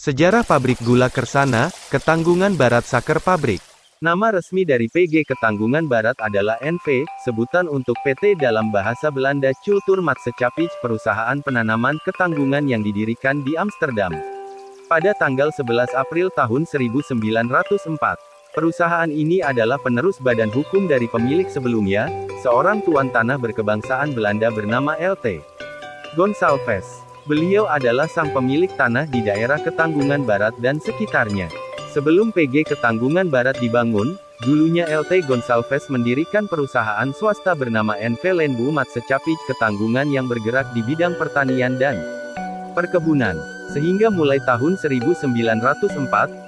Sejarah pabrik gula Kersana, Ketanggungan Barat Saker Pabrik. Nama resmi dari PG Ketanggungan Barat adalah NV, sebutan untuk PT dalam bahasa Belanda Cultuurmaatschappij, perusahaan penanaman ketanggungan yang didirikan di Amsterdam. Pada tanggal 11 April tahun 1904. Perusahaan ini adalah penerus badan hukum dari pemilik sebelumnya, seorang tuan tanah berkebangsaan Belanda bernama L.T. Gonsalves. Beliau adalah sang pemilik tanah di daerah Ketanggungan Barat dan sekitarnya. Sebelum PG Ketanggungan Barat dibangun, dulunya L.T. Gonsalves mendirikan perusahaan swasta bernama NV Landbouwmaatschappij Ketanggungan yang bergerak di bidang pertanian dan perkebunan. Sehingga mulai tahun 1904,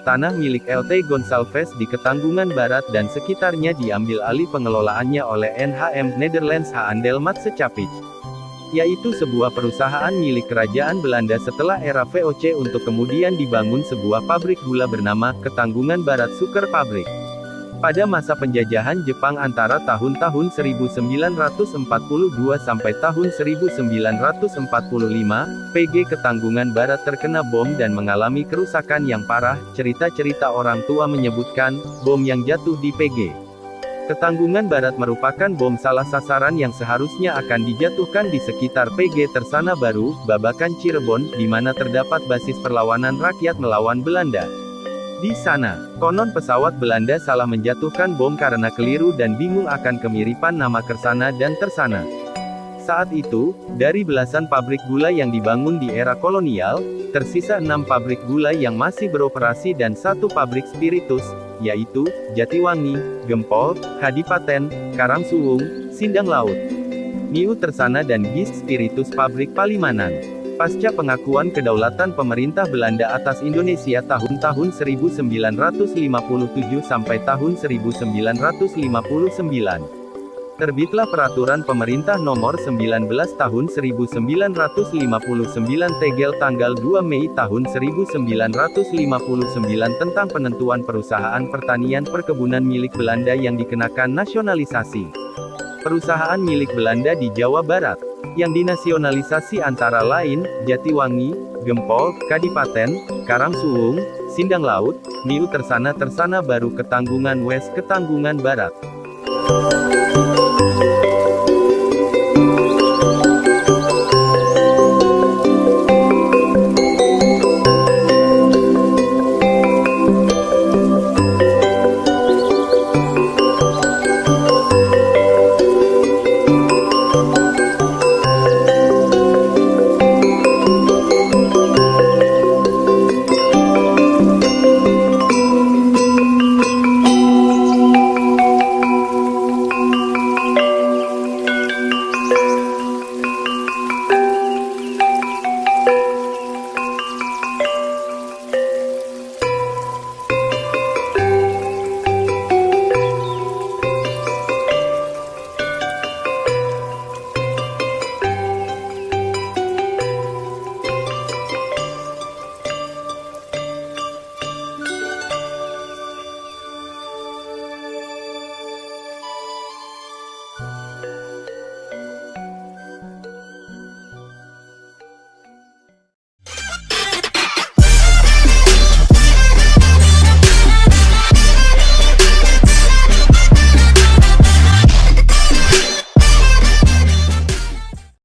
tanah milik L.T. Gonsalves di Ketanggungan Barat dan sekitarnya diambil alih pengelolaannya oleh NHM Nederlands Handel-Maatschappij, yaitu sebuah perusahaan milik kerajaan Belanda setelah era VOC, untuk kemudian dibangun sebuah pabrik gula bernama Ketanggungan Barat Suker Pabrik. Pada masa penjajahan Jepang antara tahun-tahun 1942 sampai tahun 1945, PG Ketanggungan Barat terkena bom dan mengalami kerusakan yang parah. Cerita-cerita orang tua menyebutkan, bom yang jatuh di PG Ketanggungan Barat merupakan bom salah sasaran yang seharusnya akan dijatuhkan di sekitar PG Tersana Baru, Babakan Cirebon, di mana terdapat basis perlawanan rakyat melawan Belanda. Di sana, konon pesawat Belanda salah menjatuhkan bom karena keliru dan bingung akan kemiripan nama Kersana dan Tersana. Saat itu, dari belasan pabrik gula yang dibangun di era kolonial, tersisa 6 pabrik gula yang masih beroperasi dan 1 pabrik spiritus, yaitu Jatiwangi, Gempol, Kadipaten, Karangsuwung, Sindang Laut, Niu Tersana dan Gist Spiritus Pabrik Palimanan. Pasca pengakuan kedaulatan pemerintah Belanda atas Indonesia tahun-tahun 1957 sampai tahun 1959. Terbitlah Peraturan Pemerintah Nomor 19 Tahun 1959 Tegel tanggal 2 Mei tahun 1959 tentang penentuan perusahaan pertanian perkebunan milik Belanda yang dikenakan nasionalisasi. Perusahaan milik Belanda di Jawa Barat, yang dinasionalisasi antara lain, Jatiwangi, Gempol, Kadipaten, Karangsuwung, Sindang Laut, Niu Tersana Tersana Baru Ketanggungan West Ketanggungan Barat.